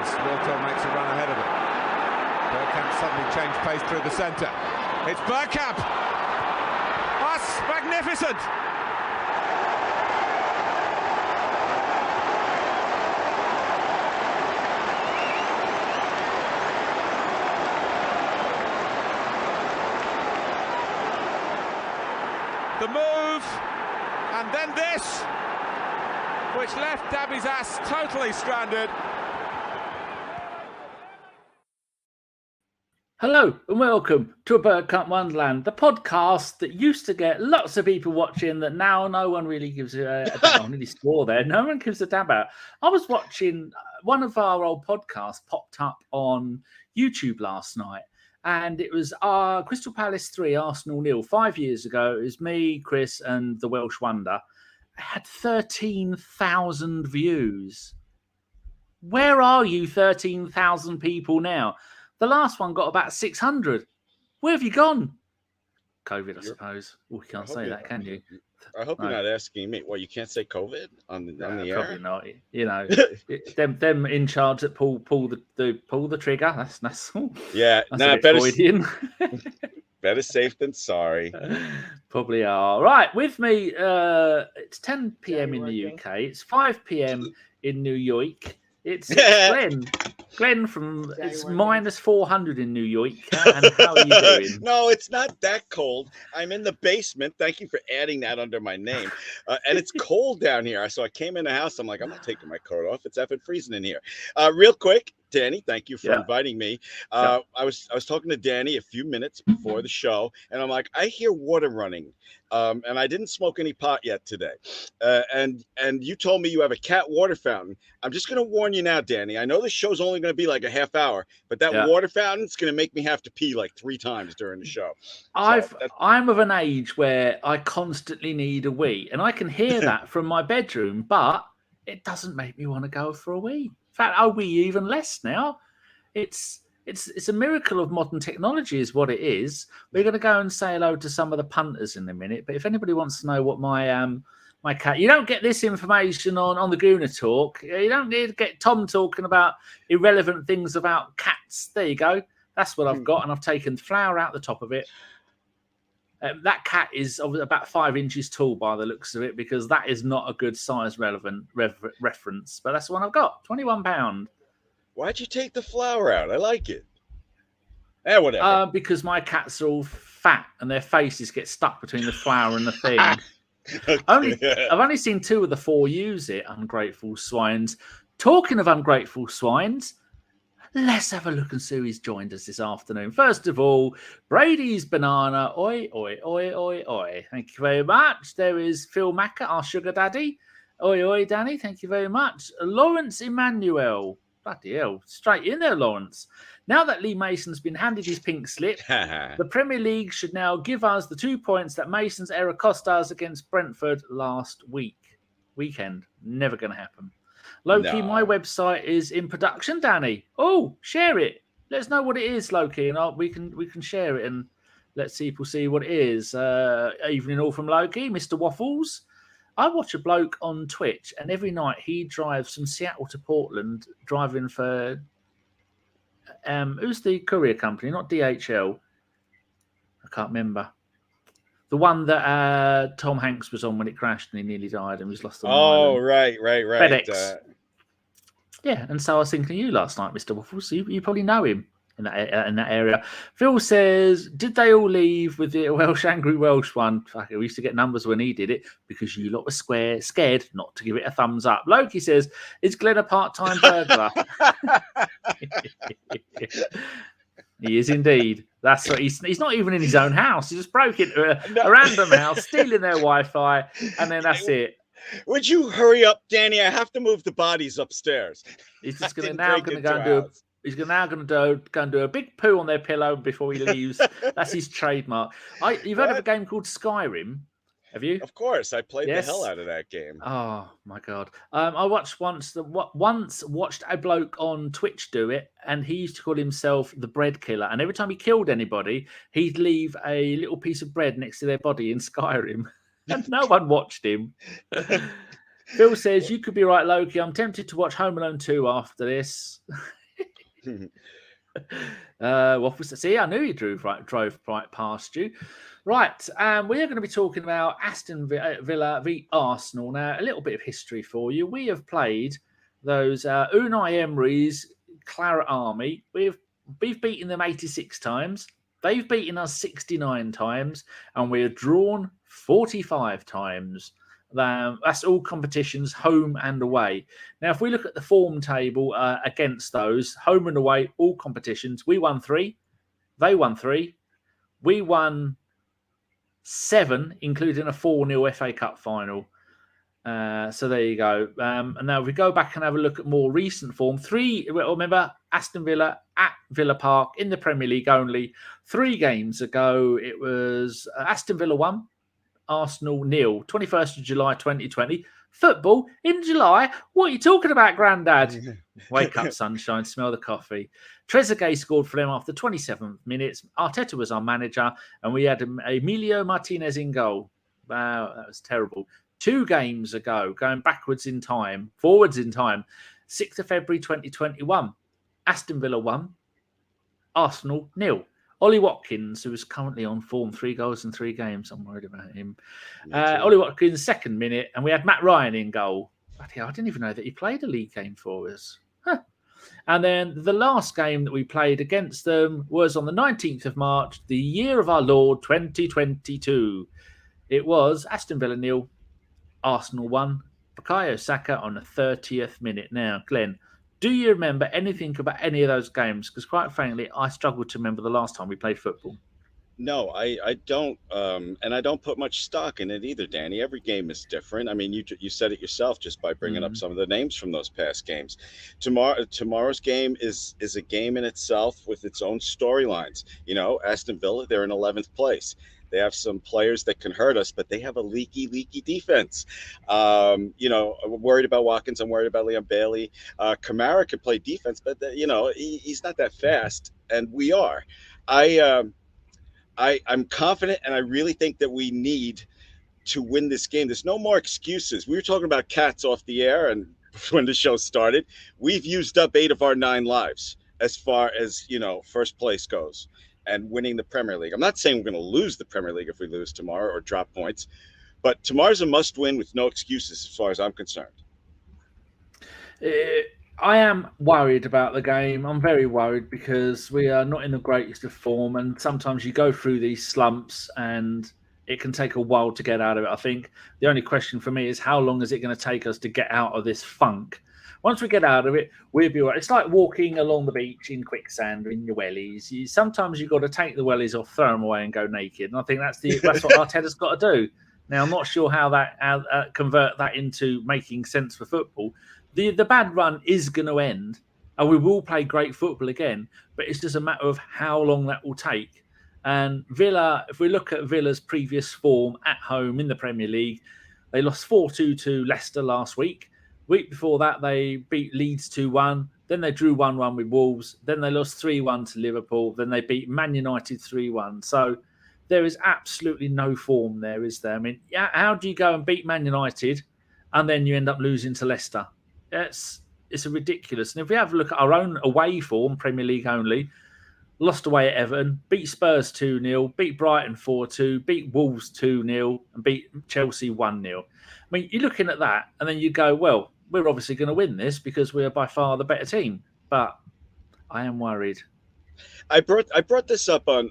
space. Wilton makes a run ahead of him. Bergkamp suddenly changed pace through the centre. It's Bergkamp! That's magnificent! The move, and then this, which left Dabi's ass totally stranded. Hello and welcome to a Bergkamp Wonderland, the podcast that used to get lots of people watching that now no one really gives a damn. I nearly swore there. No one gives a damn about. I was watching one of our old podcasts popped up on YouTube last night, and it was Crystal Palace 3, Arsenal 0. 5 years ago, it was me, Chris, and the Welsh Wonder. It had 13,000 views. Where are you, 13,000 people now? The last one got about 600. Where have you gone? COVID, I suppose. Oh, you can't say that, can you? I hope you're not asking me. Well, you can't say COVID on the air? Probably not. You know, them in charge that pull the trigger. That's all. Yeah, better safe than sorry. Probably are. Right, with me, it's 10 p.m. in the UK. It's 5 p.m. in New York. It's Glenn from it's minus 400 in New York. And how are you doing? No, it's not that cold. I'm in the basement. Thank you for adding that under my name. And it's cold down here. So I came in the house. I'm like, I'm not taking my coat off. It's effing freezing in here. Real quick, Danny, thank you for inviting me. I was talking to Danny a few minutes before the show, and I'm like, I hear water running. And I didn't smoke any pot yet today. And you told me you have a cat water fountain. I'm just going to warn you now, Danny. I know the show's only going to be like a half hour, but that water fountain's going to make me have to pee like 3 times during the show. I'm of an age where I constantly need a wee, and I can hear that from my bedroom, but it doesn't make me want to go for a wee. In fact, I wee even less now. It's a miracle of modern technology is what it is. We're going to go and say hello to some of the punters in a minute. But if anybody wants to know what my cat... You don't get this information on the Gooner Talk. You don't need to get Tom talking about irrelevant things about cats. There you go. That's what I've got. And I've taken flour out the top of it. That cat is about 5 inches tall by the looks of it, because that is not a good size relevant reference. But that's the one I've got. £21. Why'd you take the flour out? I like it. Whatever. Because my cats are all fat and their faces get stuck between the flour and the thing. Okay. I've only seen 2 of the 4 use it, ungrateful swines. Talking of ungrateful swines, let's have a look and see who's joined us this afternoon. First of all, Brady's Banana. Oi, oi, oi, oi, oi. Thank you very much. There is Phil Macker, our sugar daddy. Oi, oi, Danny. Thank you very much. Lawrence Emmanuel. Bloody hell. Straight in there, Lawrence. Now that Lee Mason's been handed his pink slip, the Premier League should now give us the 2 points that Mason's error cost us against Brentford last weekend. Never going to happen. Loki, my website is in production, Danny. Oh, share it. Let us know what it is, Loki, and we can share it and let people see what it is. Evening all from Loki, Mr. Waffles. I watch a bloke on Twitch, and every night he drives from Seattle to Portland, driving for who's the courier company? Not DHL. I can't remember. The one that Tom Hanks was on when it crashed and he nearly died and was lost on the island. Right. FedEx. Yeah, and so I was thinking of you last night, Mr. Waffles. You probably know him in that area. Phil says, did they all leave with the angry Welsh one? Fuck it, we used to get numbers when he did it because you lot were scared not to give it a thumbs up. Loki says, is Glenn a part-time burglar? He is indeed. That's what he's not even in his own house. He just broke into a random house, stealing their Wi-Fi, and then that's it. Would you hurry up, Danny? I have to move the bodies upstairs. He's just going to go and do a big poo on their pillow before he leaves. That's his trademark. You've heard of a game called Skyrim? Have you? Of course, I played the hell out of that game. Oh my god! I watched once watched a bloke on Twitch do it, and he used to call himself the bread killer. And every time he killed anybody, he'd leave a little piece of bread next to their body in Skyrim, and no one watched him. Phil says, you could be right, Loki. I'm tempted to watch Home Alone 2 after this. What was it? See, I knew he drove right past you. Right, we are going to be talking about Aston Villa v Arsenal. Now, a little bit of history for you. We have played those Unai Emery's Claret Army. We've beaten them 86 times. They've beaten us 69 times, and we're drawn 45 times. That's all competitions, home and away. Now, if we look at the form table against those, home and away, all competitions, we won 3, they won 3, we won 7, including a 4-0 FA Cup final. So there you go. And now if we go back and have a look at more recent form, remember Aston Villa at Villa Park in the Premier League only. 3 games ago, it was Aston Villa 1, Arsenal 0, 21st of July 2020. Football in July? What are you talking about, Grandad? Wake up, sunshine, smell the coffee. Trezeguet scored for them after 27 minutes. Arteta was our manager, and we had Emilio Martinez in goal. Wow, that was terrible. 2 games ago, going forwards in time, 6th of February 2021, Aston Villa 1, Arsenal 0. Ollie Watkins, who is currently on form, 3 goals in 3 games. I'm worried about him. Ollie Watkins, 2nd minute, and we had Matt Ryan in goal. But I didn't even know that he played a league game for us. Huh. And then the last game that we played against them was on the 19th of March, the year of our Lord, 2022. It was Aston Villa 0, Arsenal 1, Bukayo Saka on the 30th minute. Now, Glenn, do you remember anything about any of those games? Because quite frankly, I struggle to remember the last time we played football. No, I don't, and I don't put much stock in it either, Danny. Every game is different. I mean, you said it yourself just by bringing up some of the names from those past games. Tomorrow's game is a game in itself with its own storylines. You know, Aston Villa, they're in 11th place. They have some players that can hurt us, but they have a leaky defense. You know, I'm worried about Watkins. I'm worried about Leon Bailey. Kamara can play defense, but you know, he's not that fast, and we are. I'm confident, and I really think that we need to win this game. There's no more excuses. We were talking about cats off the air, and when the show started, we've used up 8 of our 9 lives as far as, you know, first place goes and winning the Premier League. I'm not saying we're going to lose the Premier League if we lose tomorrow or drop points, but tomorrow's a must-win with no excuses as far as I'm concerned. I am worried about the game. I'm very worried because we are not in the greatest of form, and sometimes you go through these slumps and it can take a while to get out of it. I think the only question for me is how long is it going to take us to get out of this funk? Once we get out of it, we'll be all right. It's like walking along the beach in quicksand or in your wellies. Sometimes you've got to take the wellies off, throw them away and go naked. And I think that's what Arteta's got to do. Now, I'm not sure how convert that into making sense for football. The bad run is going to end, and we will play great football again, but it's just a matter of how long that will take. And Villa, if we look at Villa's previous form at home in the Premier League, they lost 4-2 to Leicester last week. Week before that, they beat Leeds 2-1. Then they drew 1-1 with Wolves. Then they lost 3-1 to Liverpool. Then they beat Man United 3-1. So there is absolutely no form there, is there? I mean, how do you go and beat Man United and then you end up losing to Leicester? It's a ridiculous. And if we have a look at our own away form, Premier League only, lost away at Everton, beat Spurs 2-0, beat Brighton 4-2, beat Wolves 2-0, and beat Chelsea 1-0. I mean, you're looking at that, and then you go, well, we're obviously going to win this because we are by far the better team. But I am worried. I brought this up on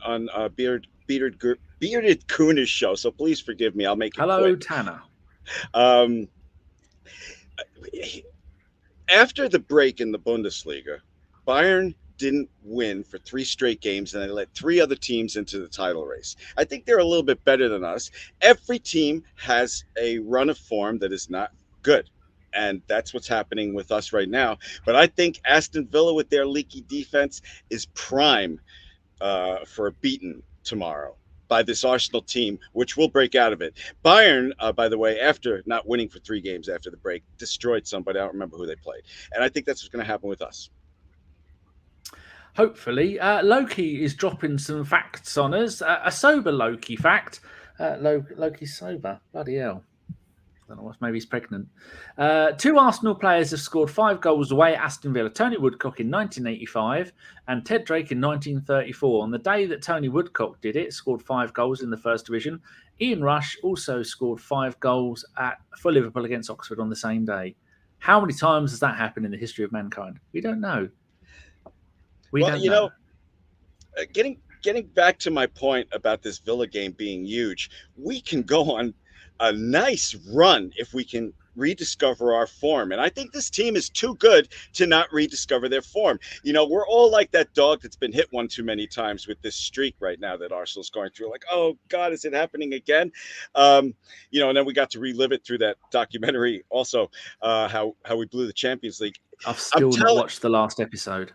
Bearded Coonish show, so please forgive me. I'll make it Hello, quick. Tanner. After the break in the Bundesliga, Bayern didn't win for 3 straight games, and they let 3 other teams into the title race. I think they're a little bit better than us. Every team has a run of form that is not good, and that's what's happening with us right now. But I think Aston Villa, with their leaky defense, is prime for a beating tomorrow by this Arsenal team, which will break out of it. Bayern, by the way, after not winning for 3 games after the break, destroyed somebody. I don't remember who they played. And I think that's what's going to happen with us. Hopefully. Loki is dropping some facts on us. A sober Loki fact. Loki's sober. Bloody hell. I don't know, maybe he's pregnant. 2 Arsenal players have scored 5 goals away at Aston Villa. Tony Woodcock in 1985 and Ted Drake in 1934. On the day that Tony Woodcock did it, scored 5 goals in the First Division. Ian Rush also scored 5 goals for Liverpool against Oxford on the same day. How many times has that happened in the history of mankind? We don't know. We don't know. Getting back to my point about this Villa game being huge, we can go on a nice run if we can rediscover our form. And I think this team is too good to not rediscover their form. We're all like that dog that's been hit one too many times with this streak right now that Arsenal's going through. Like, oh God, is it happening again? And then we got to relive it through that documentary also, how we blew the Champions League. I've still not watched the last episode.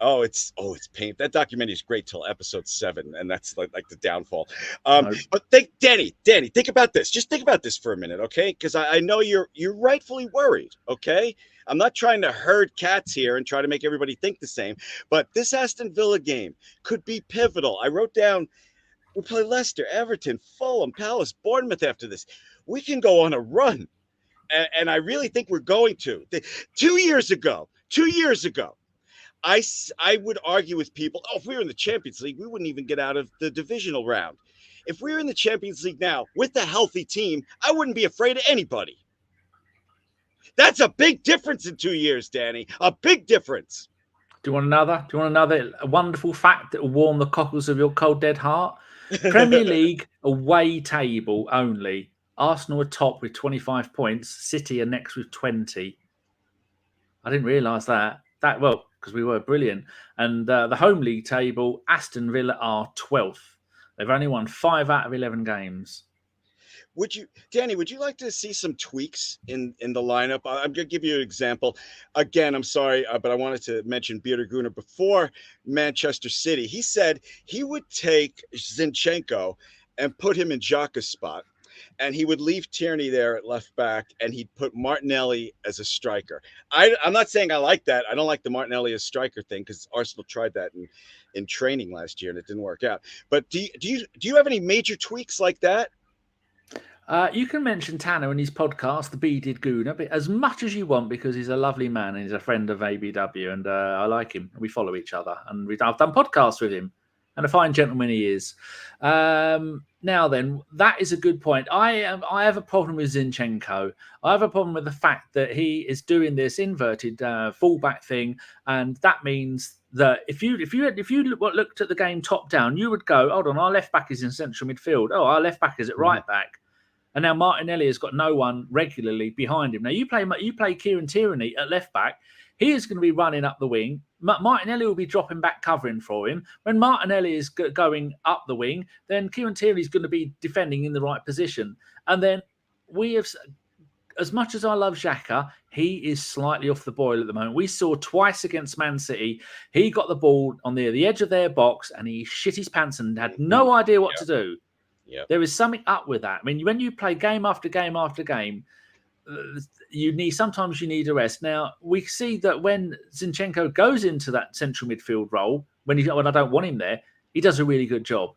Oh, it's pain. That documentary is great till episode 7, and that's like the downfall. But Danny, think about this. Just think about this for a minute, okay? Because I know you're rightfully worried, okay? I'm not trying to herd cats here and try to make everybody think the same, but this Aston Villa game could be pivotal. I wrote down we play Leicester, Everton, Fulham, Palace, Bournemouth after this. We can go on a run, and I really think we're going to. 2 years ago. I would argue with people, if we were in the Champions League, we wouldn't even get out of the divisional round. If we were in the Champions League now with a healthy team, I wouldn't be afraid of anybody. That's a big difference in 2 years, Danny. A big difference. Do you want another wonderful fact that will warm the cockles of your cold, dead heart? Premier League away table only. Arsenal are top with 25 points. City are next with 20. I didn't realise that. Because we were brilliant. And the home league table, Aston Villa are 12th. They've only won 5 out of 11 games. Danny, would you like to see some tweaks in the lineup? I'm going to give you an example. Again, I'm sorry, but I wanted to mention Peter Gunnar before Manchester City. He said he would take Zinchenko and put him in Xhaka's spot. And he would leave Tierney there at left back, and he'd put Martinelli as a striker. I'm not saying I like that. I don't like the Martinelli as striker thing because Arsenal tried that in training last year and it didn't work out. But do you have any major tweaks like that? You can mention Tanner in his podcast, The Beaded Gooner, but as much as you want because he's a lovely man and he's a friend of ABW, and I like him. We follow each other, and I've done podcasts with him, and a fine gentleman he is. Now then, that is a good point. I have a problem with Zinchenko. I have a problem with the fact that he is doing this inverted fullback thing, and that means that if you looked at the game top down, you would go, hold on, our left back is in central midfield. Oh, our left back is at right back, and now Martinelli has got no one regularly behind him. Now you play Kieran Tierney at left back. He is going to be running up the wing. Martinelli will be dropping back, covering for him. When Martinelli is going up the wing, then Kieran Tierney is going to be defending in the right position. And then we have, as much as I love Xhaka, he is slightly off the boil at the moment. We saw twice against Man City, he got the ball on the edge of their box and he shit his pants and had no idea what to do. Yep. There is something up with that. I mean, when you play game after game after game, sometimes you need a rest. Now we see that when Zinchenko goes into that central midfield role, when I don't want him there, he does a really good job.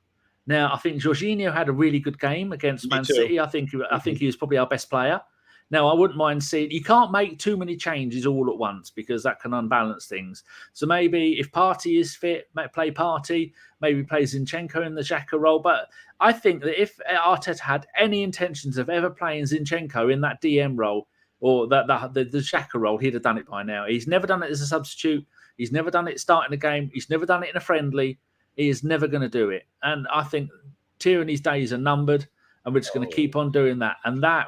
Now I think Jorginho had a really good game against Man City. I think he was probably our best player. Now I wouldn't mind seeing. You can't make too many changes all at once because that can unbalance things. So maybe if Partey is fit, play Partey. Maybe play Zinchenko in the Xhaka role. But I think that if Arteta had any intentions of ever playing Zinchenko in that DM role or the Xhaka role, he'd have done it by now. He's never done it as a substitute. He's never done it starting a game. He's never done it in a friendly. He is never going to do it. And I think Tierney's days are numbered, and we're just going to keep on doing that. And that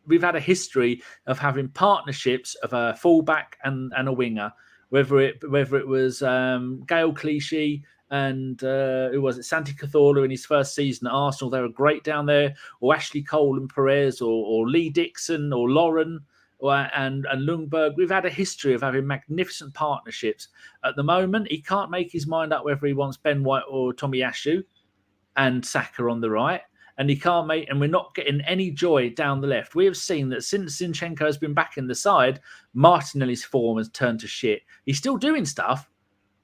we've had a history of having partnerships of a fullback and a winger, whether it was Gael Clichy and who was it, Santi Cazorla in his first season at Arsenal. They were great down there, or Ashley Cole and Perez, or Lee Dixon, or Lauren, and Lundberg. We've had a history of having magnificent partnerships. At the moment, he can't make his mind up whether he wants Ben White or Tomiyasu and Saka on the right. And he can't make, and we're not getting any joy down the left. We have seen that since Zinchenko has been back in the side, Martinelli's form has turned to shit. He's still doing stuff,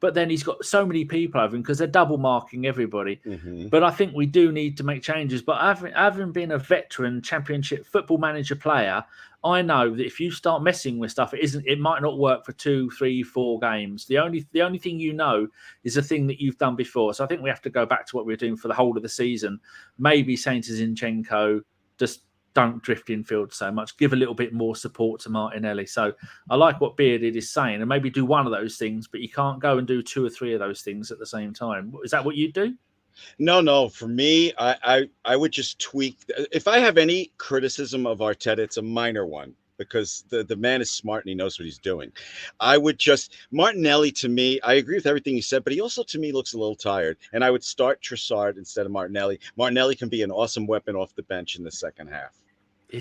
but then he's got so many people over him because they're double marking everybody. Mm-hmm. But I think we do need to make changes. But having been a veteran Championship Football Manager player, I know that if you start messing with stuff, it might not work for 2, 3, 4 games. The only thing you know is the thing that you've done before. So I think we have to go back to what we were doing for the whole of the season. Maybe saying to Zinchenko, just don't drift infield so much. Give a little bit more support to Martinelli. So I like what Bearded is saying, and maybe do one of those things, but you can't go and do 2 or 3 of those things at the same time. Is that what you do? No. For me, I would just tweak. If I have any criticism of Arteta, it's a minor one, because the man is smart and he knows what he's doing. I would just, Martinelli, to me, I agree with everything you said, but he also, to me, looks a little tired. And I would start Trossard instead of Martinelli. Martinelli can be an awesome weapon off the bench in the second half.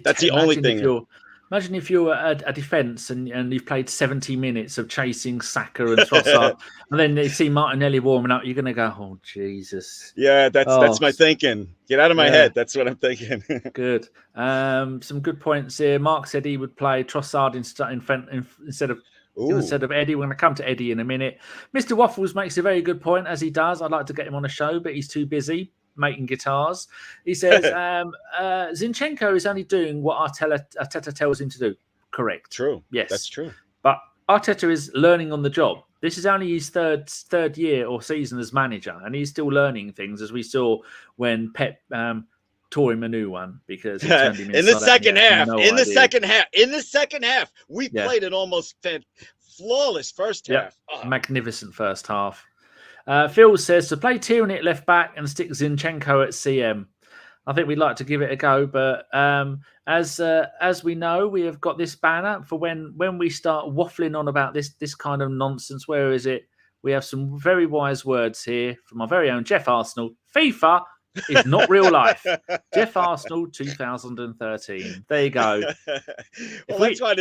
That's the only thing. Imagine if you're a defence and you've played 70 minutes of chasing Saka and Trossard, and then you see Martinelli warming up, you're going to go, oh, Jesus. Yeah, that's my thinking. Get out of my head. That's what I'm thinking. Good. Some good points here. Mark said he would play Trossard instead of Eddie. We're going to come to Eddie in a minute. Mr. Waffles makes a very good point, as he does. I'd like to get him on a show, but he's too busy making guitars. He says Zinchenko is only doing what Arteta tells him to do. Correct. True. Yes, that's true. But Arteta is learning on the job. This is only his third year or season as manager, and he's still learning things, as we saw when Pep tore him a new one because he turned him in the second half. In the second half, we played an almost flawless first half. Magnificent first half. Phil says to play Tierney at left back and stick Zinchenko at CM. I think we'd like to give it a go, but as we know, we have got this banner for when we start waffling on about this kind of nonsense. Where is it? We have some very wise words here from our very own Jeff Arsenal. FIFA is not real life. Jeff Arsenal 2013. There you go. Well, that's why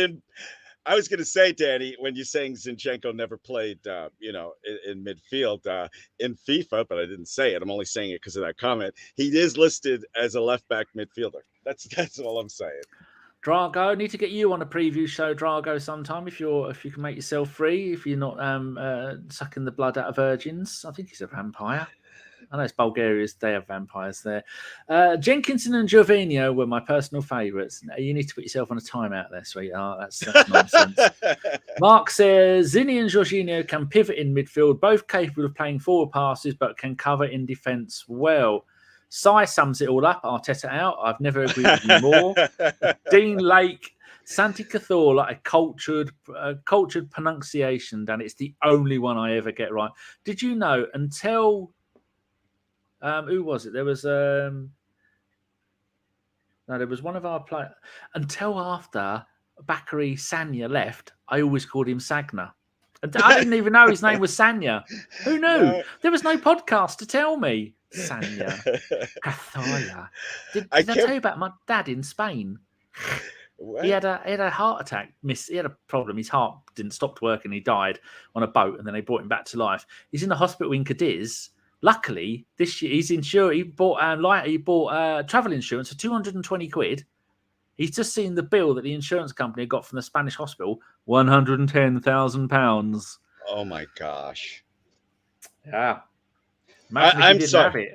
I was going to say, Danny, when you're saying Zinchenko never played, in midfield in FIFA, but I didn't say it. I'm only saying it because of that comment. He is listed as a left-back midfielder. That's all I'm saying. Drago, need to get you on a preview show, Drago, sometime if you can make yourself free. If you're not sucking the blood out of virgins, I think he's a vampire. I know it's Bulgaria's Day of Vampires there. Jenkinson and Jorginho were my personal favourites. You need to put yourself on a timeout there, sweetheart. That's nonsense. Mark says, Zinni and Jorginho can pivot in midfield, both capable of playing forward passes, but can cover in defence well. Sai sums it all up. Arteta out. I've never agreed with you more. Dean Lake, Santi Cazorla, a cultured pronunciation, Dan. It's the only one I ever get right. Did you know until... who was it? There was there was one of our players. Until after Bakary Sanya left, I always called him Sagna. I didn't even know his name was Sanya. Who knew? No. There was no podcast to tell me. Sanya. Cazorla. Did I tell you about my dad in Spain? What? He had a heart attack. He had a problem. His heart didn't stop working. He died on a boat, and then they brought him back to life. He's in the hospital in Cadiz. Luckily, this year he's insured. He bought travel insurance for 220 quid. He's just seen the bill that the insurance company got from the Spanish hospital, £110,000. Oh my gosh! Yeah, I'm sorry.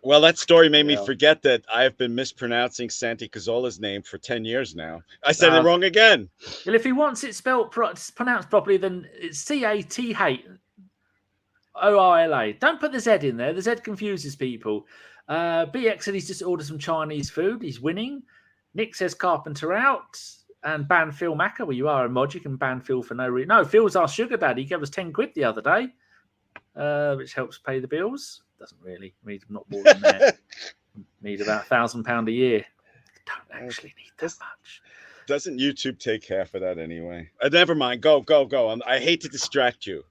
Well, that story made me forget that I have been mispronouncing Santi Cazorla's name for 10 years now. I said it wrong again. Well, if he wants it pronounced properly, then it's CATH. ORLA. Don't put the Z in there. The Z confuses people. BX said he's just ordered some Chinese food. He's winning. Nick says Carpenter out. And ban Phil Macker. Well, you are a mod. You can ban Phil for no reason. No, Phil's our sugar daddy. He gave us 10 quid the other day, which helps pay the bills. Doesn't really. Need not more than that. Need about £1,000 a year. Don't actually need that much. Doesn't YouTube take half of that anyway? Never mind. Go. I hate to distract you.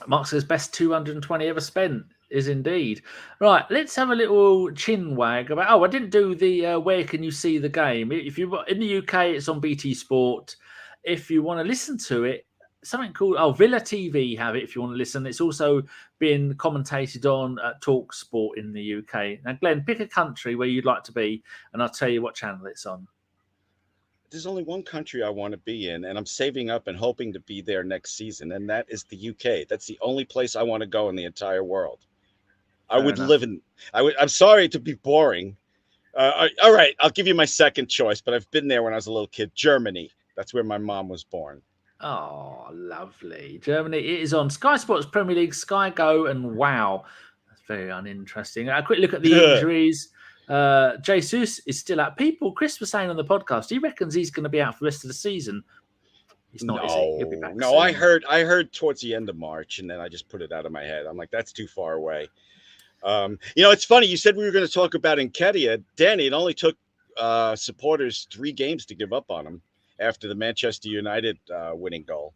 Mark says best 220 ever spent is indeed. Right, let's have a little chin wag about... I didn't do the where can you see the game. If you in the UK, it's on BT Sport. If you want to listen to it, something called Villa TV have it if you want to listen. It's also been commentated on Talk Sport in the UK. Now, Glenn, pick a country where you'd like to be, and I'll tell you what channel it's on. there's only one country I want to be in, and I'm saving up and hoping to be there next season, and that is the UK. That's the only place I want to go in the entire world. I would live in. I'm sorry to be boring. All right, I'll give you my second choice, but I've been there when I was a little kid. Germany. That's where my mom was born. Oh, lovely. Germany. It is on Sky Sports Premier League, Sky Go, and wow. That's very uninteresting. A quick look at the injuries. Jesus is still out. Chris was saying on the podcast, he reckons he's going to be out for the rest of the season. He's not, is he? He'll be back soon. I heard towards the end of March, and then I just put it out of my head. I'm like, that's too far away. It's funny. You said we were going to talk about Nketiah. Danny, it only took supporters 3 games to give up on him after the Manchester United winning goal.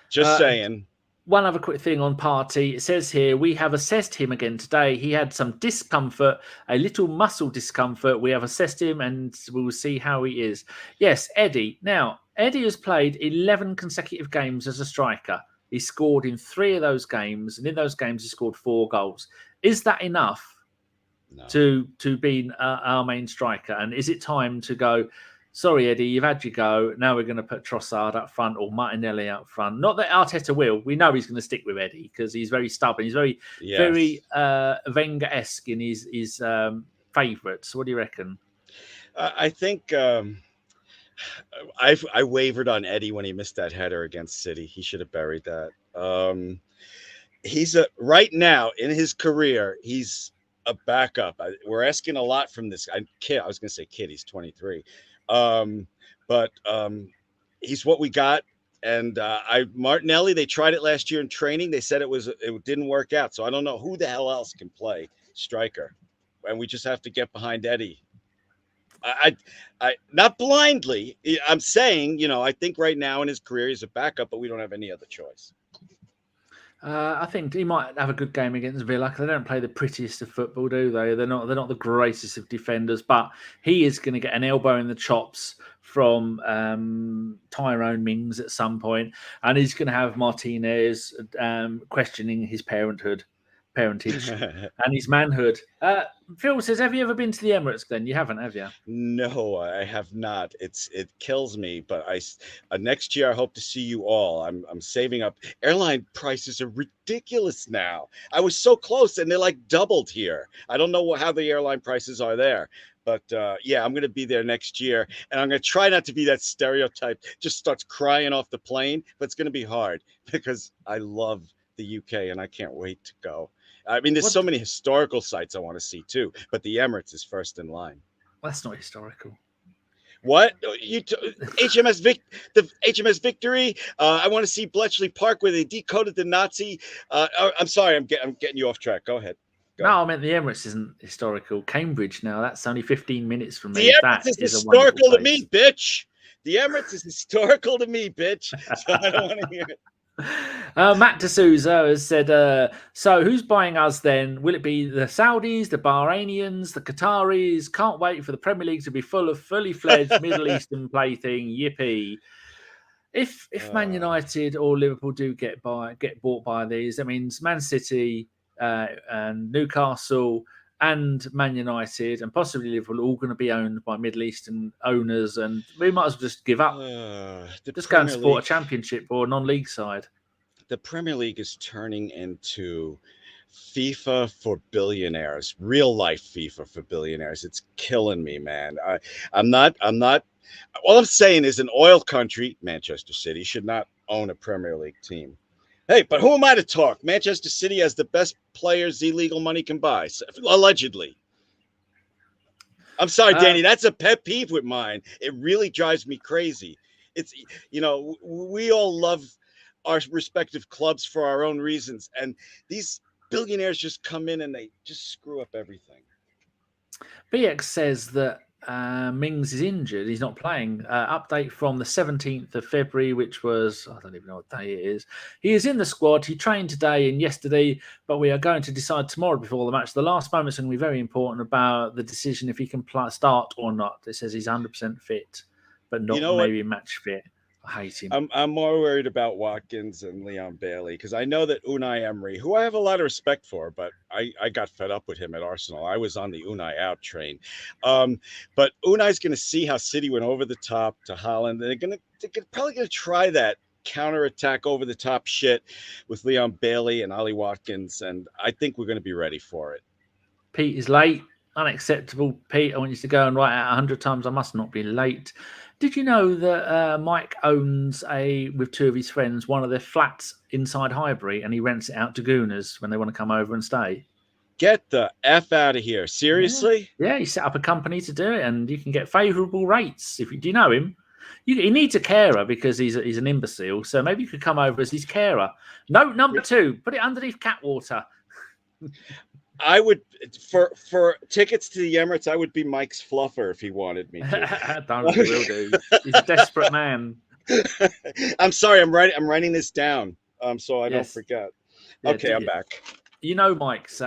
Just saying. One other quick thing on Partey. It says here, we have assessed him again today. He had some discomfort, a little muscle discomfort. We have assessed him and we will see how he is. Yes, Eddie. Now, Eddie has played 11 consecutive games as a striker. He scored in 3 of those games, and in those games he scored 4 goals. Is that enough to be our main striker? And is it time to go, sorry, Eddie, you've had your go. Now we're going to put Trossard up front or Martinelli up front. Not that Arteta will. We know he's going to stick with Eddie because he's very stubborn. He's very Wenger-esque in his favourites. What do you reckon? I think I wavered on Eddie when he missed that header against City. He should have buried that. He's right now in his career, he's a backup. We're asking a lot from this kid. I was going to say kid. He's 23. But he's what we got. And Martinelli, they tried it last year in training. They said it didn't work out. So I don't know who the hell else can play striker. And we just have to get behind Eddie. I not blindly. I'm saying, I think right now in his career he's a backup, but we don't have any other choice. I think he might have a good game against Villa. They don't play the prettiest of football, do they? They're not the greatest of defenders, but he is going to get an elbow in the chops from Tyrone Mings at some point, and he's going to have Martinez questioning his parentage and his manhood. Phil says, have you ever been to the Emirates, Glenn? You haven't, have you? No, I have not. It kills me, but next year I hope to see you all. I'm saving up. Airline prices are ridiculous now. I was so close, and they're like doubled here. I don't know how the airline prices are there. But I'm going to be there next year, and I'm going to try not to be that stereotype, just starts crying off the plane, but it's going to be hard because I love the UK, and I can't wait to go. I mean, there's so many historical sites I want to see too, but the Emirates is first in line. Well, that's not historical. What? HMS Victory? I want to see Bletchley Park where they decoded the Nazi. I'm sorry, I'm getting you off track. Go ahead. No, I meant the Emirates isn't historical. Cambridge now, that's only 15 minutes from me. The Emirates is historical to me, bitch. The Emirates is historical to me, bitch. So I don't want to hear it. Matt D'Souza has said, so who's buying us then? Will it be the Saudis, the Bahrainians, the Qataris? Can't wait for the Premier League to be full of fully fledged Middle Eastern plaything. Yippee. If Man United or Liverpool do get bought by these, that means Man City and Newcastle and Man United and possibly Liverpool are all going to be owned by Middle Eastern owners, and we might as well just give up. Just go and support a championship or a non-league side. The Premier League is turning into FIFA for billionaires, real life FIFA for billionaires. It's killing me, man. I'm not. All I'm saying is an oil country, Manchester City, should not own a Premier League team. Hey, but who am I to talk? Manchester City has the best players illegal money can buy, allegedly. I'm sorry, Danny. That's a pet peeve with mine. It really drives me crazy. It's, we all love our respective clubs for our own reasons. And these billionaires just come in and they just screw up everything. BX says that Mings is injured. He's not playing. Update from the 17th of February, which was, I don't even know what day it is. He is in the squad. He trained today and yesterday, but we are going to decide tomorrow before the match. The last moment's going to be very important about the decision if he can start or not. It says he's 100% fit, but not maybe match fit. I hate him. I'm more worried about Watkins and Leon Bailey because I know that Unai Emery, who I have a lot of respect for, but I got fed up with him at Arsenal. I was on the Unai out train. But Unai's going to see how City went over the top to Holland. They're probably going to try that counterattack over the top shit with Leon Bailey and Ollie Watkins, and I think we're going to be ready for it. Pete is late. Unacceptable, Pete. I want you to go and write out 100 times I must not be late. Did you know that Mike owns with two of his friends one of their flats inside Highbury, and he rents it out to Gooners when they want to come over and stay? Get the F out of here. Seriously? Yeah, he set up a company to do it, and you can get favourable rates. Do you know him? He needs a carer because he's an imbecile, so maybe you could come over as his carer. Note number 2, put it underneath Catwater. I would, for tickets to the Emirates, I would be Mike's fluffer if he wanted me to. Don't, will do. He's a desperate man. I'm sorry, I'm writing this down, so I don't forget. Yeah, okay, I'm back. You know Mike's,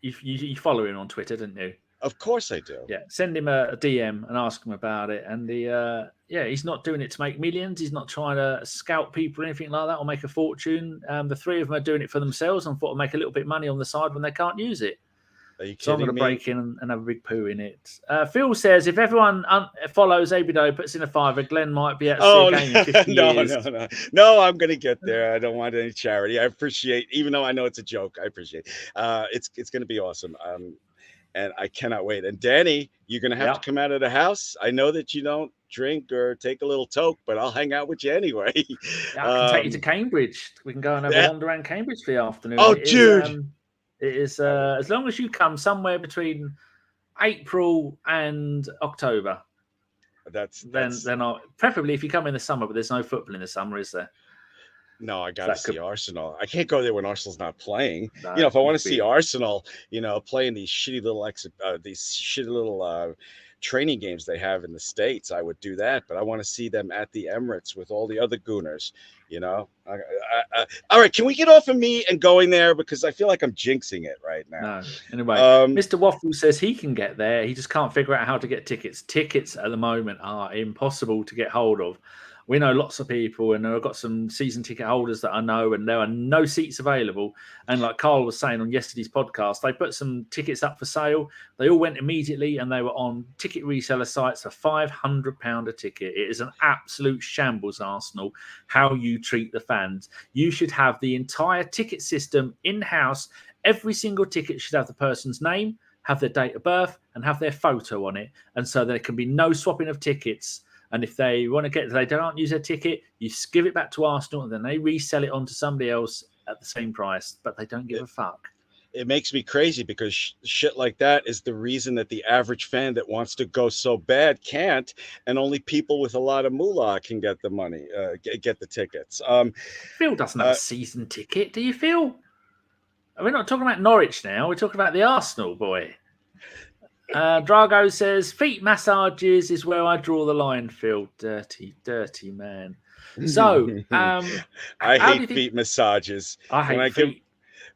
you follow him on Twitter, didn't you? Of course I do. Yeah, send him a DM and ask him about it. And he's not doing it to make millions. He's not trying to scout people or anything like that or make a fortune. The three of them are doing it for themselves and thought to make a little bit of money on the side when they can't use it. Are you kidding so I'm going to me? break in and have a big poo in it. Phil says, if everyone follows Abido, puts in a $5, Glenn might be able to see a game in 50 years. No, I'm going to get there. I don't want any charity. I appreciate, even though I know it's a joke, I appreciate it's going to be awesome. And I cannot wait. And Danny, you're going to have to come out of the house. I know that you don't drink or take a little toke, but I'll hang out with you anyway. I can take you to Cambridge. We can go and have a wander around Cambridge for the afternoon. Oh, dude. It is as long as you come somewhere between April and October. Then I'll, preferably if you come in the summer, but there's no football in the summer, is there? No, I got to see Arsenal. I can't go there when Arsenal's not playing. No, if I want to see Arsenal, playing these shitty little training games they have in the States, I would do that. But I want to see them at the Emirates with all the other Gooners. All right, can we get off of me and going there because I feel like I'm jinxing it right now. No. Anyway, Mr. Waffle says he can get there. He just can't figure out how to get tickets. Tickets at the moment are impossible to get hold of. We know lots of people, and I've got some season ticket holders that I know, and there are no seats available. And like Carl was saying on yesterday's podcast, they put some tickets up for sale. They all went immediately, and they were on ticket reseller sites for £500 a ticket. It is an absolute shambles, Arsenal, how you treat the fans. You should have the entire ticket system in-house. Every single ticket should have the person's name, have their date of birth, and have their photo on it. And so there can be no swapping of tickets. And if they want to they don't use their ticket, you give it back to Arsenal and then they resell it on to somebody else at the same price, but they don't give a fuck. It makes me crazy because shit like that is the reason that the average fan that wants to go so bad can't, and only people with a lot of moolah can get the money, get the tickets. Phil doesn't have a season ticket, do you, Phil? We're not talking about Norwich now. We're talking about the Arsenal boy. Drago says, feet massages is where I draw the line, Phil. Dirty, dirty man. So, I hate feet massages. I hate feet.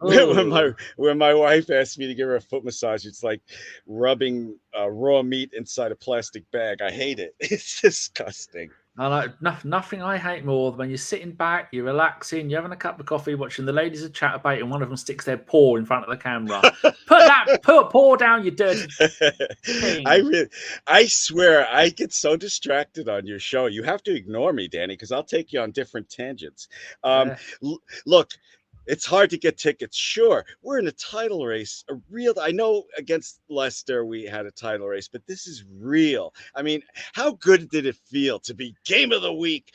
When my wife asked me to give her a foot massage, it's like rubbing raw meat inside a plastic bag. I hate it. It's disgusting. I know nothing I hate more than when you're sitting back, you're relaxing, you're having a cup of coffee, watching the ladies of Chatterbait, and one of them sticks their paw in front of the camera. Put a paw down, you dirty thing. I swear, I get so distracted on your show. You have to ignore me, Danny, because I'll take you on different tangents. Look. It's hard to get tickets. Sure, we're in a title race. I know against Leicester we had a title race, but this is real. I mean, how good did it feel to be game of the week,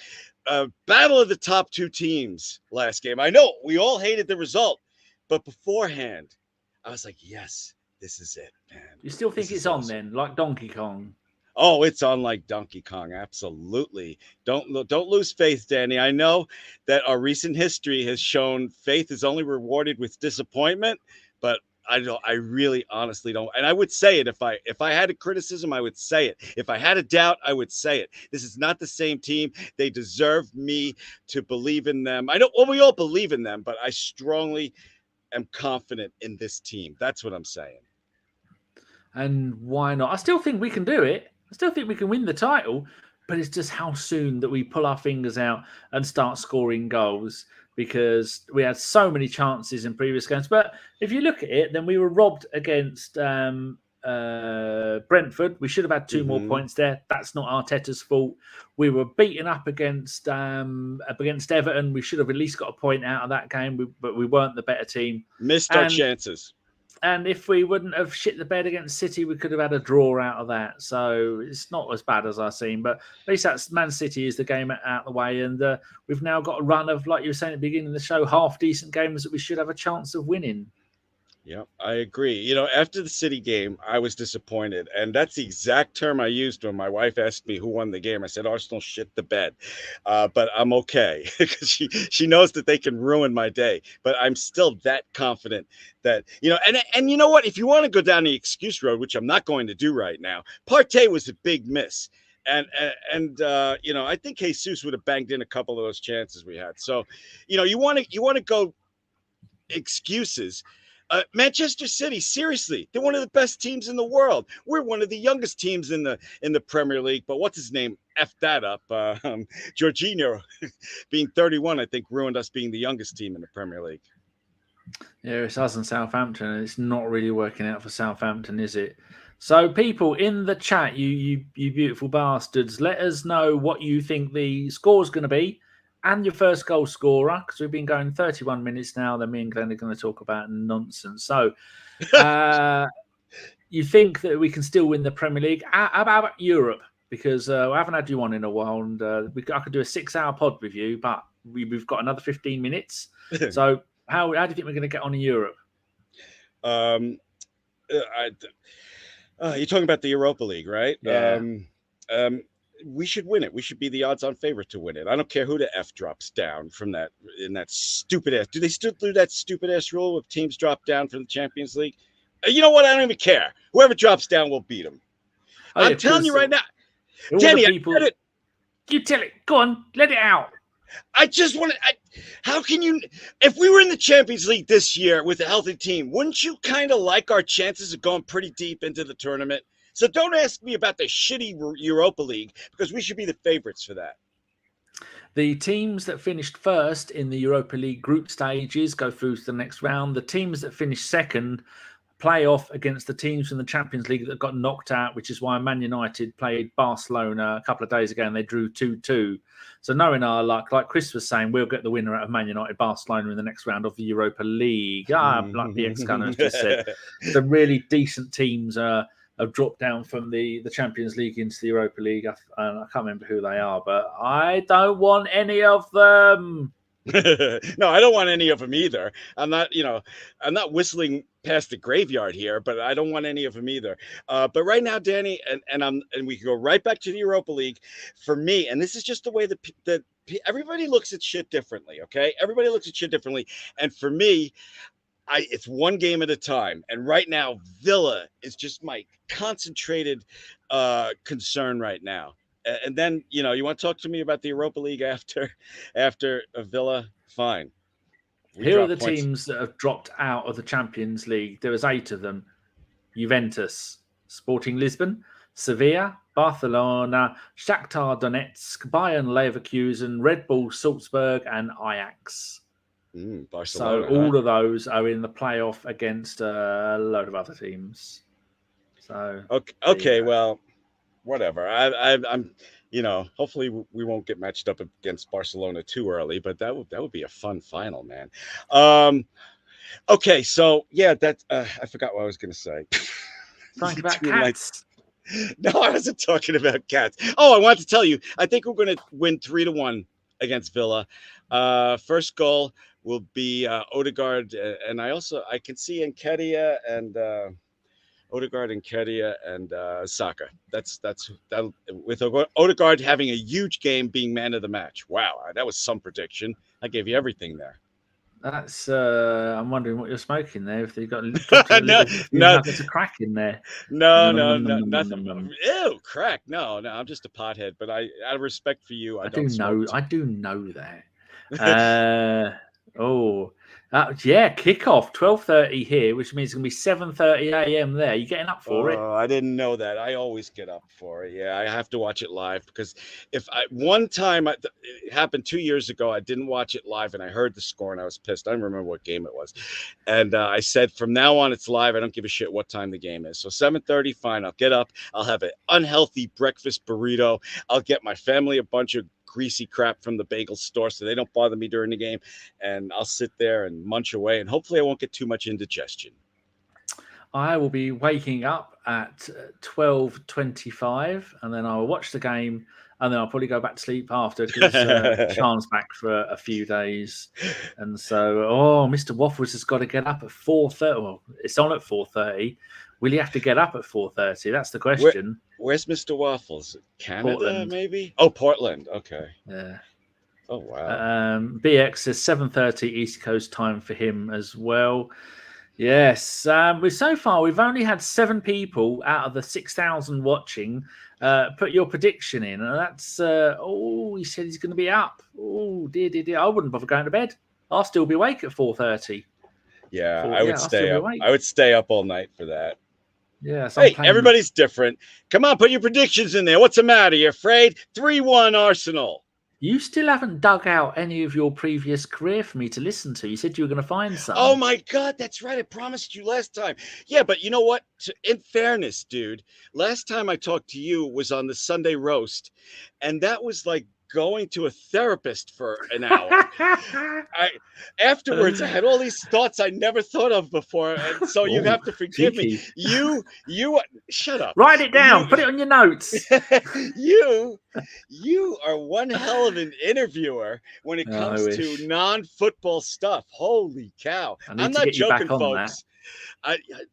battle of the top two teams last game? I know we all hated the result, but beforehand, I was like, yes, this is it, man. You still think it's on then, like Donkey Kong? Oh, it's on like Donkey Kong. Absolutely. Don't lose faith, Danny. I know that our recent history has shown faith is only rewarded with disappointment, but I really honestly don't. And I would say it if I had a criticism, I would say it. If I had a doubt, I would say it. This is not the same team. They deserve me to believe in them. I know we all believe in them, but I strongly am confident in this team. That's what I'm saying. And why not? I still think we can do it. I still think we can win the title. But it's just how soon that we pull our fingers out and start scoring goals, because we had so many chances in previous games. But if you look at it, then we were robbed against Brentford. We should have had 2 more points there. That's not Arteta's fault. We were beaten up against Everton. We should have at least got a point out of that game, but we weren't the better team. Missed our chances. And if we wouldn't have shit the bed against City, we could have had a draw out of that. So it's not as bad as I've seen. But at least that's Man City is the game out of the way. And we've now got a run of, like you were saying at the beginning of the show, half-decent games that we should have a chance of winning. Yeah, I agree. You know, after the City game, I was disappointed. And that's the exact term I used when my wife asked me who won the game. I said, Arsenal shit the bed. But I'm okay because she knows that they can ruin my day. But I'm still that confident that, you know, and you know what? If you want to go down the excuse road, which I'm not going to do right now, Partey was a big miss. And you know, I think Jesus would have banged in a couple of those chances we had. So, you know, you want to go excuses. Manchester City, seriously, they're one of the best teams in the world. We're one of the youngest teams in the Premier League. But what's his name? Effed that up. Jorginho, being 31, I think, ruined us being the youngest team in the Premier League. Yeah, it's us and Southampton, and it's not really working out for Southampton, is it? So, people in the chat, you beautiful bastards, let us know what you think the score's going to be. And your first goal scorer, because we've been going 31 minutes now. Then me and Glenn are going to talk about nonsense. So, you think that we can still win the Premier League? How about Europe? Because I haven't had you on in a while, and I could do a 6-hour pod with you, but we've got another 15 minutes. So, how do you think we're going to get on in Europe? You're talking about the Europa League, right? Yeah. We should win it. We should be the odds-on favorite to win it. I don't care who the F drops down from that stupid ass. Do they still do that stupid ass rule if teams drop down from the Champions League? You know what? I don't even care. Whoever drops down will beat them. I'm telling you right now, Jenny. You tell it. Go on, let it out. I just want to. How can you? If we were in the Champions League this year with a healthy team, wouldn't you kind of like our chances of going pretty deep into the tournament? So don't ask me about the shitty Europa League, because we should be the favorites for that. The teams that finished first in the Europa League group stages go through to the next round. The teams that finished second play off against the teams from the Champions League that got knocked out, which is why Man United played Barcelona a couple of days ago and they drew 2-2. So knowing our luck, like Chris was saying, we'll get the winner out of Man United Barcelona in the next round of the Europa League. Like the ex-gunner has just said. The really decent teams have dropped down from the Champions League into the Europa League. I can't remember who they are, but I don't want any of them. No, I don't want any of them either. I'm not whistling past the graveyard here, but I don't want any of them either. But right now, Danny, and we can go right back to the Europa League. For me, and this is just the way that everybody looks at shit differently, okay? Everybody looks at shit differently. And for me, it's one game at a time. And right now, Villa is just my concentrated concern right now. And then, you want to talk to me about the Europa League after Villa? Fine. Here are the teams that have dropped out of the Champions League. There was 8 of them. Juventus, Sporting Lisbon, Sevilla, Barcelona, Shakhtar Donetsk, Bayern Leverkusen, Red Bull Salzburg, and Ajax. Barcelona. So all of those are in the playoff against a load of other teams. So okay, well, whatever. I'm hopefully we won't get matched up against Barcelona too early, but that would be a fun final, man. Okay, so yeah, I forgot what I was going to say. Talking about cats. No, I wasn't talking about cats. Oh, I wanted to tell you, I think we're going to win 3-1 against Villa. First goal will be Odegaard, and I can see Nketiah and Odegaard, Nketiah, and Saka. That's with Odegaard having a huge game, being man of the match. Wow, that was some prediction. I gave you everything there. That's I'm wondering what you're smoking there. If they got nuggets of crack in there. No, nothing. Ew, crack. No, I'm just a pothead. But out of respect for you, I do know that. Yeah, kickoff 12:30 here, which means it's gonna be 7:30 a.m. there. You getting up for it? Oh, I didn't know that. I always get up for it. Yeah, I have to watch it live because one time it happened 2 years ago, I didn't watch it live and I heard the score and I was pissed. I don't remember what game it was, and I said from now on it's live. I don't give a shit what time the game is. So 7:30, fine. I'll get up. I'll have an unhealthy breakfast burrito. I'll get my family a bunch of greasy crap from the bagel store so they don't bother me during the game, and I'll sit there and munch away, and hopefully I won't get too much indigestion. I will be waking up at 12:25, and then I will watch the game, and then I'll probably go back to sleep after because Sean's back for a few days, and so Mr. Waffles has got to get up at 4:30. Well, it's on at 4:30. Will he have to get up at 4:30? That's the question. Where's Mr. Waffles? Canada, Portland. Maybe? Oh, Portland. Okay. Yeah. Oh, wow. BX says 7:30 East Coast time for him as well. Yes. So far, we've only had 7 people out of the 6,000 watching put your prediction in. And that's, he said he's going to be up. Oh, dear. I wouldn't bother going to bed. I'll still be awake at 4:30. Yeah, I would stay up. I would stay up all night for that. Yeah. Hey, everybody's different. Come on, put your predictions in there. What's the matter? You afraid? 3-1 Arsenal. You still haven't dug out any of your previous career for me to listen to. You said you were going to find some. Oh, my God. That's right. I promised you last time. Yeah, but you know what? In fairness, dude, last time I talked to you was on the Sunday roast, and that was like going to a therapist for an hour. Afterwards, I had all these thoughts I never thought of before, and so you have to forgive me. You shut up. Write it down. Put it on your notes. You are one hell of an interviewer when it comes to non-football stuff. Holy cow! I'm not joking, folks.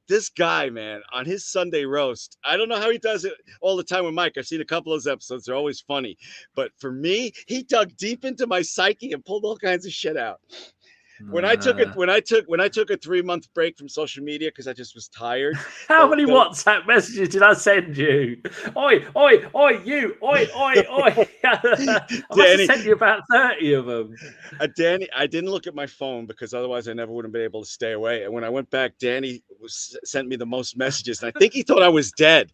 This guy, man, on his Sunday roast, I don't know how he does it all the time with Mike. I've seen a couple of those episodes. They're always funny. But for me, he dug deep into my psyche and pulled all kinds of shit out. When I took a 3-month break from social media because I just was tired. How many WhatsApp messages did I send you? Oi, you, oi. I must have sent you about 30 of them. Danny, I didn't look at my phone because otherwise I never would have been able to stay away. And when I went back, Danny sent me the most messages, and I think he thought I was dead.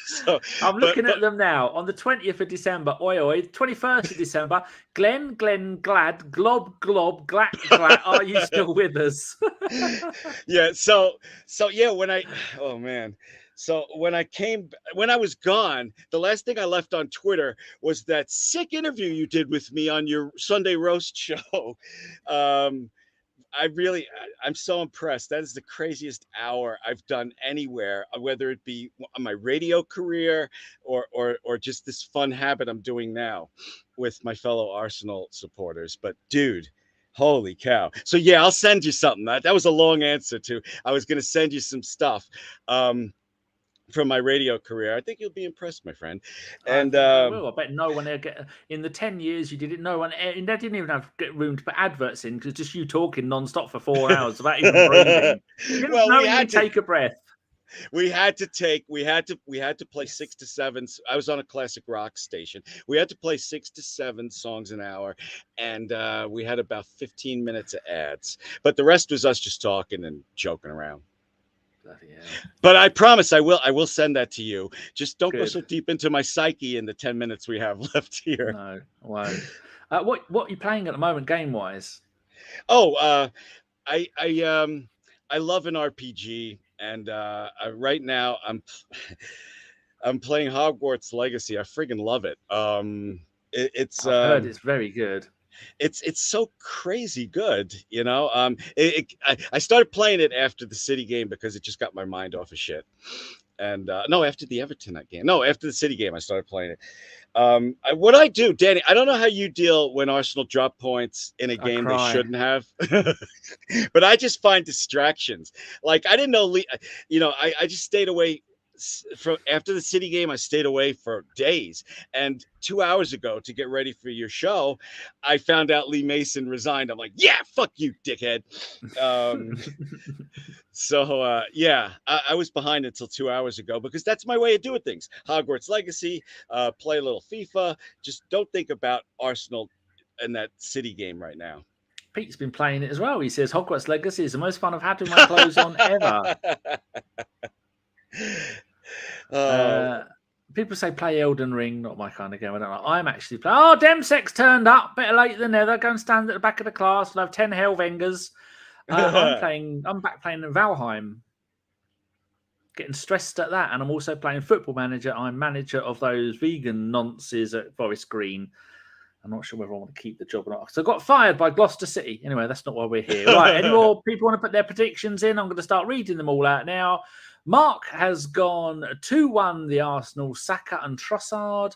So I'm looking at them now. On the 20th of December, oi, 21st of December, Glenn, glad, glob, glat. Are you still with us? Yeah. So yeah. When I was gone, the last thing I left on Twitter was that sick interview you did with me on your Sunday roast show. I'm so impressed. That is the craziest hour I've done anywhere, whether it be on my radio career or just this fun habit I'm doing now with my fellow Arsenal supporters. But dude, holy cow. So yeah, I'll send you something. That was a long answer to, I was going to send you some stuff from my radio career. I think you'll be impressed, my friend. And I bet no one in the 10 years you did it, no one, and they didn't even have room to put adverts in because just you talking non-stop for 4 hours without even breathing. We had to take a breath. We had to play 6 to 7. I was on a classic rock station. We had to play 6 to 7 songs an hour, and we had about 15 minutes of ads. But the rest was us just talking and joking around. Yeah. But I promise I will send that to you. Just don't go so deep into my psyche in the 10 minutes we have left here. No, I won't. What are you playing at the moment, game wise? I love an RPG, and right now I'm playing Hogwarts Legacy. I friggin' love it. I've heard it's very good. It's so crazy good, you know. I started playing it after the City game because it just got my mind off of shit. And after the Everton game. No, after the City game, I started playing it. What I do, Danny, I don't know how you deal when Arsenal drop points in a game they shouldn't have, but I just find distractions. Like I didn't know, I just stayed away. After the City game, I stayed away for days, and 2 hours ago to get ready for your show, I found out Lee Mason resigned. I'm like, yeah, fuck you, dickhead. I was behind until 2 hours ago because that's my way of doing things. Hogwarts Legacy, play a little FIFA. Just don't think about Arsenal and that City game right now. Pete's been playing it as well. He says Hogwarts Legacy is the most fun I've had with my clothes on ever. People say play Elden Ring, not my kind of game. I don't know. I'm actually playing. Oh, Demsek's turned up. Better late than never. Go and stand at the back of the class. I'll have 10 Hellvengers. I'm back playing Valheim. Getting stressed at that. And I'm also playing Football Manager. I'm manager of those vegan nonces at Forest Green. I'm not sure whether I want to keep the job or not. So I got fired by Gloucester City. Anyway, that's not why we're here. Right, any more people want to put their predictions in? I'm going to start reading them all out now. Mark has gone 2-1, the Arsenal, Saka and Trossard.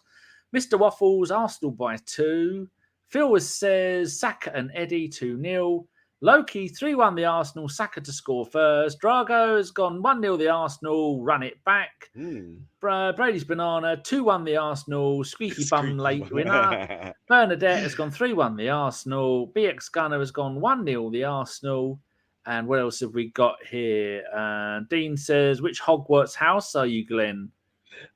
Mr. Waffles, Arsenal by 2. Phil says Saka and Eddie 2-0. Loki, 3-1 the Arsenal, Saka to score first. Drago has gone 1-0 the Arsenal, run it back. Brady's Banana, 2-1 the Arsenal, squeaky bum late winner. Bernadette has gone 3-1 the Arsenal. BX Gunner has gone 1-0 the Arsenal. And what else have we got here? Dean says, which Hogwarts house are you, Glenn?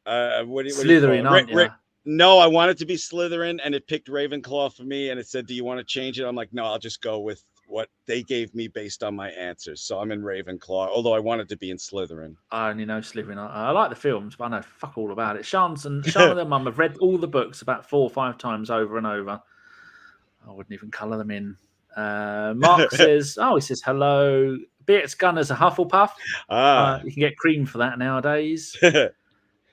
Slytherin, aren't you? No, I wanted to be Slytherin, and it picked Ravenclaw for me, and it said, do you want to change it? I'm like, no, I'll just go with what they gave me based on my answers. So I'm in Ravenclaw, although I wanted to be in Slytherin. I only know Slytherin. I like the films, but I know fuck all about it. Sean and their mum have read all the books about 4 or 5 times over and over. I wouldn't even colour them in. Mark says, he says hello. BX Gunner's a Hufflepuff. You can get cream for that nowadays.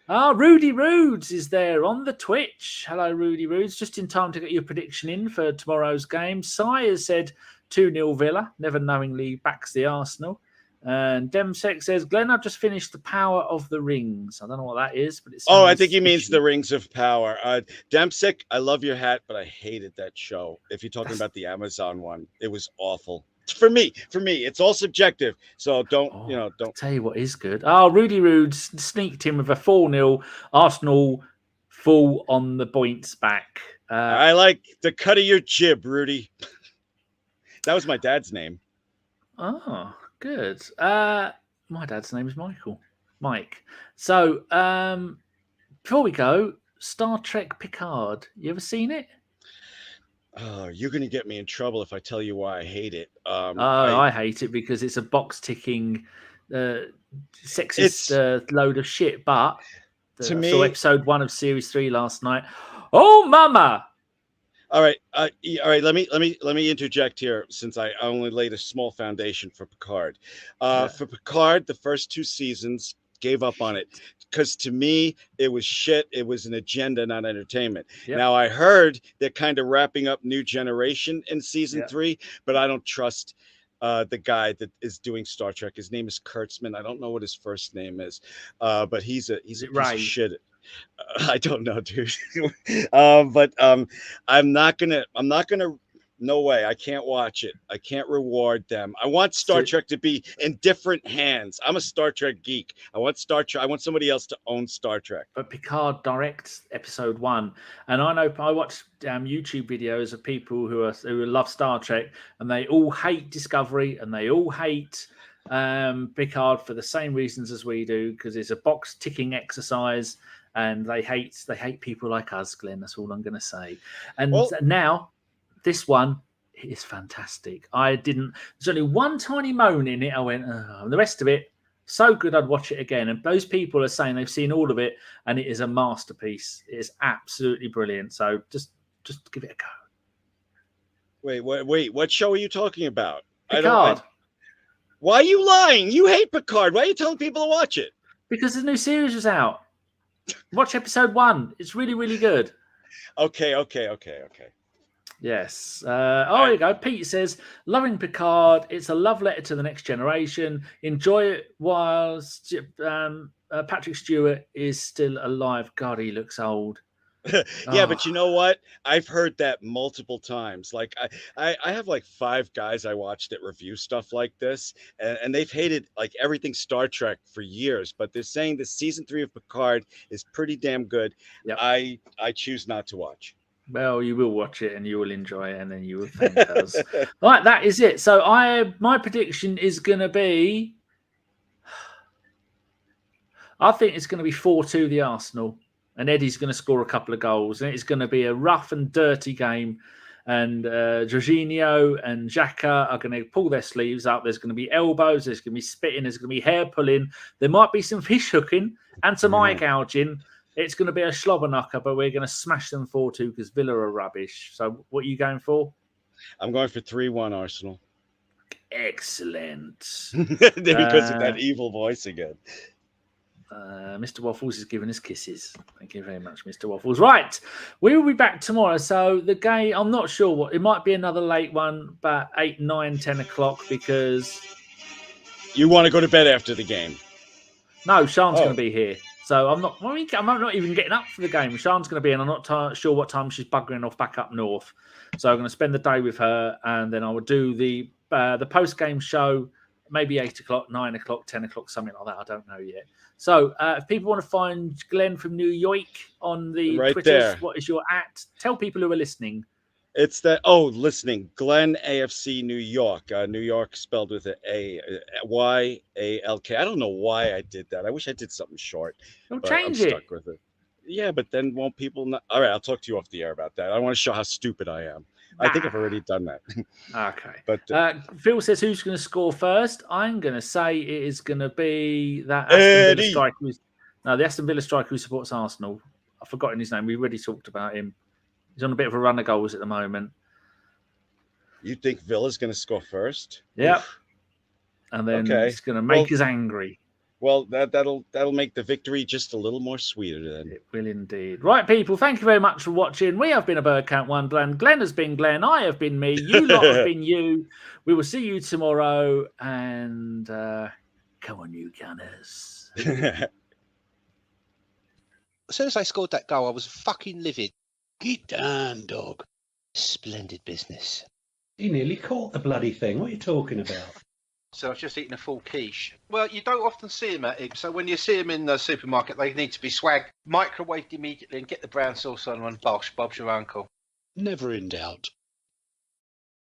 Rudy Roods is there on the Twitch. Hello, Rudy Roods. Just in time to get your prediction in for tomorrow's game. Sai has said 2-0 Villa, never knowingly backs the Arsenal. And Demsek says, Glenn, I've just finished The Power of the Rings. I don't know what that is, but it's. I think he means The Rings of Power. Demsek, I love your hat, but I hated that show. If you're talking about the Amazon one, it was awful. For me, it's all subjective. So don't. I'll tell you what is good. Rudy Roods sneaked in with a 4-0 Arsenal full on the points back. I like the cut of your jib, Rudy. That was my dad's name. Oh, good. My dad's name is Mike. So before we go, Star Trek Picard. You ever seen it? Oh, you're going to get me in trouble if I tell you why I hate it. I hate it because it's a box-ticking, sexist load of shit. But to me, I saw episode 1 of series 3 last night. Oh, mama! All right. Let me interject here, since I only laid a small foundation for Picard. For Picard, the first 2 seasons, gave up on it because to me it was shit. It was an agenda, not entertainment. Yep. Now I heard they're kind of wrapping up New Generation in season 3, but I don't trust the guy that is doing Star Trek. His name is Kurtzman. I don't know what his first name is, but he's a piece of shit. I don't know, dude. But I'm not gonna. No way. I can't watch it. I can't reward them. I want Star Trek to be in different hands. I'm a Star Trek geek. I want Star Trek. I want somebody else to own Star Trek. But Picard directs episode 1, and I know I watch YouTube videos of people who love Star Trek, and they all hate Discovery, and they all hate Picard for the same reasons as we do, because it's a box ticking exercise, and they hate people like us, Glenn. That's all I'm going to say. And now. This one is fantastic. There's only one tiny moan in it. I went, and the rest of it, so good I'd watch it again. And those people are saying they've seen all of it, and it is a masterpiece. It is absolutely brilliant. So just give it a go. Wait, what show are you talking about? Picard. Why are you lying? You hate Picard. Why are you telling people to watch it? Because the new series was out. Watch episode 1. It's really, really good. Okay. Yes. Here you go. Pete says, loving Picard. It's a love letter to the next generation. Enjoy it whilst Patrick Stewart is still alive. God, he looks old. Yeah, but you know what? I've heard that multiple times. Like I have like 5 guys I watch that review stuff like this, and they've hated like everything Star Trek for years, but they're saying the season 3 of Picard is pretty damn good. Yep. I choose not to watch. Well, you will watch it and you will enjoy it, and then you will thank us. Right, that is it. So my prediction is going to be, I think it's going to be 4-2 the Arsenal, and Eddie's going to score a couple of goals, and it's going to be a rough and dirty game. and Jorginho and Xhaka are going to pull their sleeves up. There's going to be elbows, there's going to be spitting, there's going to be hair pulling. There might be some fish hooking and some eye gouging. It's going to be a slobber knocker, but we're going to smash them 4-2 because Villa are rubbish. So what are you going for? I'm going for 3-1 Arsenal. Excellent. Because of that evil voice again. Mr. Waffles is giving us kisses. Thank you very much, Mr. Waffles. Right, we will be back tomorrow. So the game, I'm not sure what it might be. Another late one, but 8, 9, 10 o'clock because you want to go to bed after the game. No, Sean's going to be here, so I'm not even getting up for the game. Sean's going to be in. I'm not sure what time she's buggering off back up north. So I'm going to spend the day with her, and then I will do the post game show. Maybe 8 o'clock, 9 o'clock, 10 o'clock, something like that. I don't know yet. So if people want to find Glenn from New York on the Twitter, what is your @? Tell people who are listening. It's listening. Glenn AFC New York. New York spelled with a Y-A-L-K. I don't know why I did that. I wish I did something short. Don't change it. I'm stuck with it. Yeah, but then won't people not? All right, I'll talk to you off the air about that. I want to show how stupid I am. I think I've already done that. Okay. But Phil says, who's going to score first? I'm going to say it is going to be that Aston Villa striker. The Aston Villa striker who supports Arsenal. I've forgotten his name. We already talked about him. He's on a bit of a run of goals at the moment. You think Villa's going to score first? Yep. And then he's going to make us angry. Well, that'll make the victory just a little more sweeter then. It will indeed. Right, people, thank you very much for watching. We have been a Bergkamp Wonderland. Glenn has been Glenn. I have been me. You lot have been you. We will see you tomorrow. And come on, you Gunners. As soon as I scored that goal, I was fucking livid. Get down, dog. Splendid business. You nearly caught the bloody thing. What are you talking about? So I was just eating a full quiche. Well, you don't often see them at Ibs, so when you see them in the supermarket, they need to be swagged, microwaved immediately, and get the brown sauce on and bosh, Bob's your uncle. Never in doubt.